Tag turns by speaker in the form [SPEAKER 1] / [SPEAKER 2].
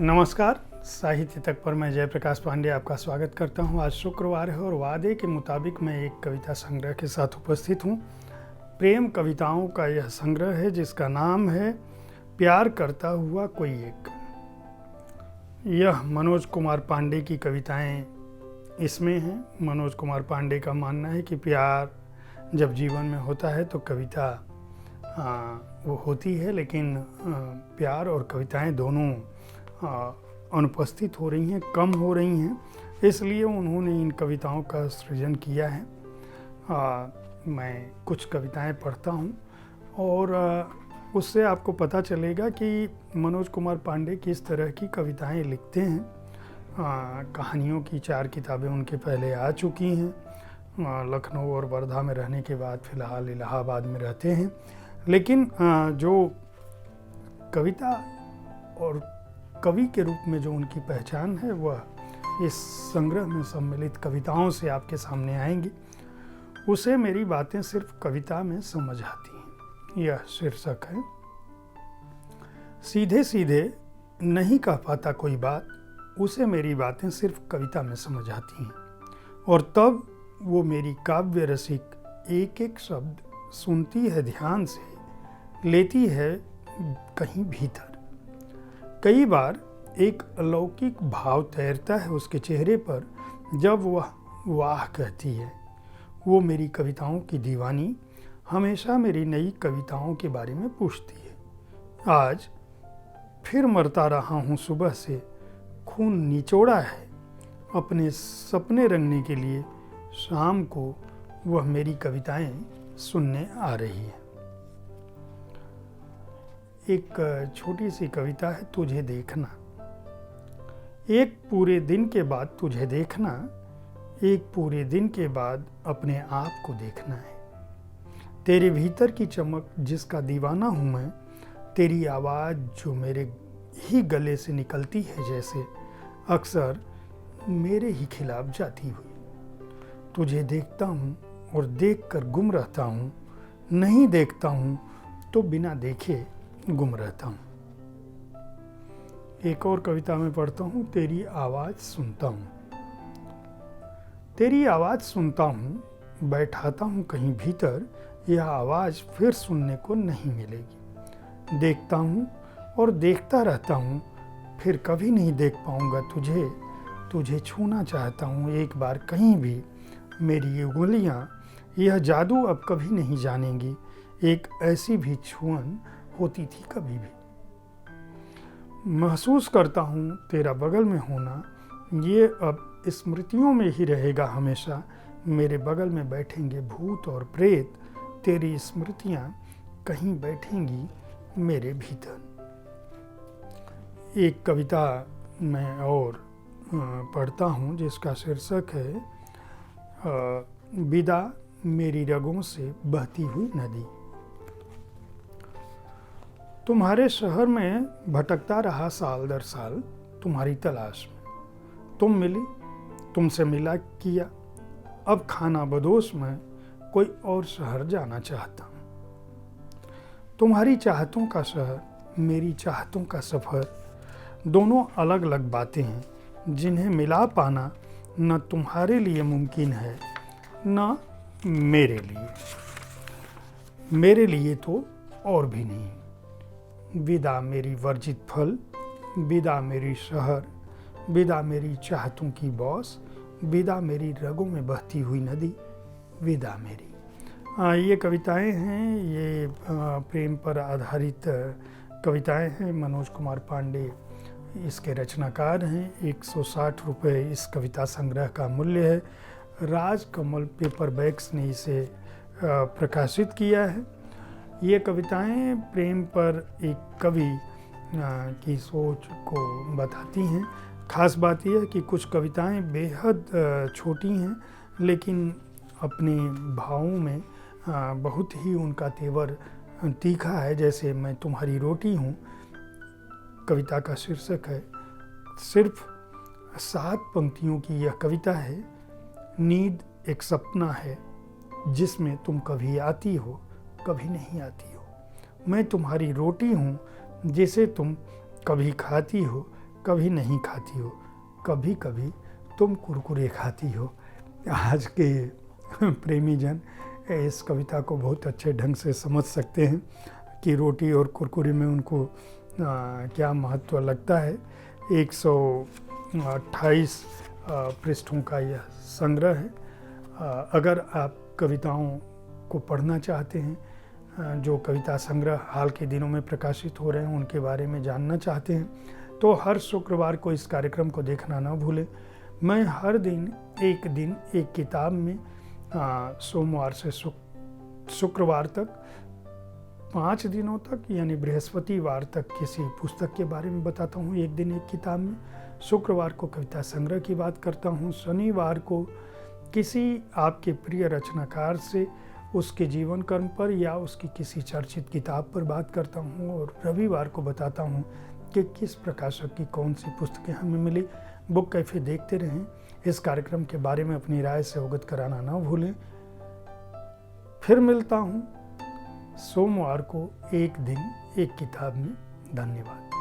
[SPEAKER 1] नमस्कार। साहित्य तक पर मैं जयप्रकाश पांडे आपका स्वागत करता हूं। आज शुक्रवार है और वादे के मुताबिक मैं एक कविता संग्रह के साथ उपस्थित हूं। प्रेम कविताओं का यह संग्रह है जिसका नाम है प्यार करता हुआ कोई एक। यह मनोज कुमार पांडे की कविताएं इसमें हैं। मनोज कुमार पांडे का मानना है कि प्यार जब जीवन में होता है तो कविता वो होती है, लेकिन प्यार और कविताएं दोनों अनुपस्थित हो रही हैं, कम हो रही हैं, इसलिए उन्होंने इन कविताओं का सृजन किया है। मैं कुछ कविताएं पढ़ता हूं और उससे आपको पता चलेगा कि मनोज कुमार पांडे किस तरह की कविताएं लिखते हैं। कहानियों की 4 किताबें उनके पहले आ चुकी हैं। लखनऊ और वर्धा में रहने के बाद फ़िलहाल इलाहाबाद में रहते हैं, लेकिन जो कविता और कवि के रूप में जो उनकी पहचान है वह इस संग्रह में सम्मिलित कविताओं से आपके सामने आएंगी। उसे मेरी बातें सिर्फ कविता में समझ आती हैं, यह शीर्षक है। सीधे सीधे नहीं कह पाता कोई बात, उसे मेरी बातें सिर्फ कविता में समझ आती हैं, और तब वो मेरी काव्य रसिक एक एक शब्द सुनती है ध्यान से, लेती है कहीं भीतर। कई बार एक अलौकिक भाव तैरता है उसके चेहरे पर जब वह वाह कहती है। वो मेरी कविताओं की दीवानी हमेशा मेरी नई कविताओं के बारे में पूछती है। आज फिर मरता रहा हूँ सुबह से, खून निचोड़ा है अपने सपने रंगने के लिए। शाम को वह मेरी कविताएं सुनने आ रही है। एक छोटी सी कविता है, तुझे देखना। एक पूरे दिन के बाद तुझे देखना, एक पूरे दिन के बाद अपने आप को देखना है। तेरे भीतर की चमक जिसका दीवाना हूँ मैं, तेरी आवाज़ जो मेरे ही गले से निकलती है जैसे, अक्सर मेरे ही खिलाफ जाती हुई। तुझे देखता हूँ और देखकर गुम रहता हूँ, नहीं देखता हूँ तो बिना देखे गुम रहता हूँ। एक और कविता में पढ़ता हूँ, तेरी आवाज़ सुनता हूँ। तेरी आवाज़ सुनता हूँ, बैठाता हूँ कहीं भीतर, यह आवाज़ फिर सुनने को नहीं मिलेगी। देखता हूँ और देखता रहता हूँ, फिर कभी नहीं देख पाऊँगा तुझे। तुझे छूना चाहता हूँ एक बार कहीं भी, मेरी उंगलियाँ यह जादू अब कभी नहीं जानेंगी। एक ऐसी भी छुअन होती थी कभी भी। महसूस करता हूँ तेरा बगल में होना, ये अब स्मृतियों में ही रहेगा हमेशा। मेरे बगल में बैठेंगे भूत और प्रेत, तेरी स्मृतियाँ कहीं बैठेंगी मेरे भीतर। एक कविता मैं और पढ़ता हूँ जिसका शीर्षक है विदा मेरी रगों से बहती हुई नदी। तुम्हारे शहर में भटकता रहा साल दर साल तुम्हारी तलाश में। तुम मिली, तुमसे मिला किया, अब खाना बदोश में कोई और शहर जाना चाहता हूँ। तुम्हारी चाहतों का शहर, मेरी चाहतों का सफ़र, दोनों अलग अलग बातें हैं जिन्हें मिला पाना न तुम्हारे लिए मुमकिन है न मेरे लिए। मेरे लिए तो और भी नहीं। विदा मेरी वर्जित फल, विदा मेरी शहर, विदा मेरी चाहतों की बॉस, विदा मेरी रगों में बहती हुई नदी, विदा मेरी। ये कविताएं हैं, ये प्रेम पर आधारित कविताएं हैं। मनोज कुमार पांडे इसके रचनाकार हैं। 160 रुपये इस कविता संग्रह का मूल्य है। राजकमल पेपरबैक्स ने इसे प्रकाशित किया है। ये कविताएं प्रेम पर एक कवि की सोच को बताती हैं। खास बात यह है कि कुछ कविताएं बेहद छोटी हैं, लेकिन अपने भावों में बहुत ही उनका तेवर तीखा है। जैसे मैं तुम्हारी रोटी हूँ कविता का शीर्षक है। सिर्फ 7 पंक्तियों की यह कविता है। नींद एक सपना है जिसमें तुम कभी आती हो कभी नहीं आती हो। मैं तुम्हारी रोटी हूँ जिसे तुम कभी खाती हो कभी नहीं खाती हो, कभी कभी तुम कुरकुरे खाती हो। आज के प्रेमी जन इस कविता को बहुत अच्छे ढंग से समझ सकते हैं कि रोटी और कुरकुरे में उनको क्या महत्व लगता है। 128 पृष्ठों का यह संग्रह है। अगर आप कविताओं को पढ़ना चाहते हैं, जो कविता संग्रह हाल के दिनों में प्रकाशित हो रहे हैं उनके बारे में जानना चाहते हैं, तो हर शुक्रवार को इस कार्यक्रम को देखना ना भूलें। मैं हर दिन एक किताब में सोमवार से शुक्रवार तक 5 दिनों तक यानी बृहस्पतिवार तक किसी पुस्तक के बारे में बताता हूँ, एक दिन एक किताब में। शुक्रवार को कविता संग्रह की बात करता हूँ, शनिवार को किसी आपके प्रिय रचनाकार से उसके जीवन कर्म पर या उसकी किसी चर्चित किताब पर बात करता हूँ, और रविवार को बताता हूँ कि किस प्रकाशक की कौन सी पुस्तकें हमें मिली। बुक कैफे देखते रहें। इस कार्यक्रम के बारे में अपनी राय से अवगत कराना ना भूलें। फिर मिलता हूँ सोमवार को एक दिन एक किताब में। धन्यवाद।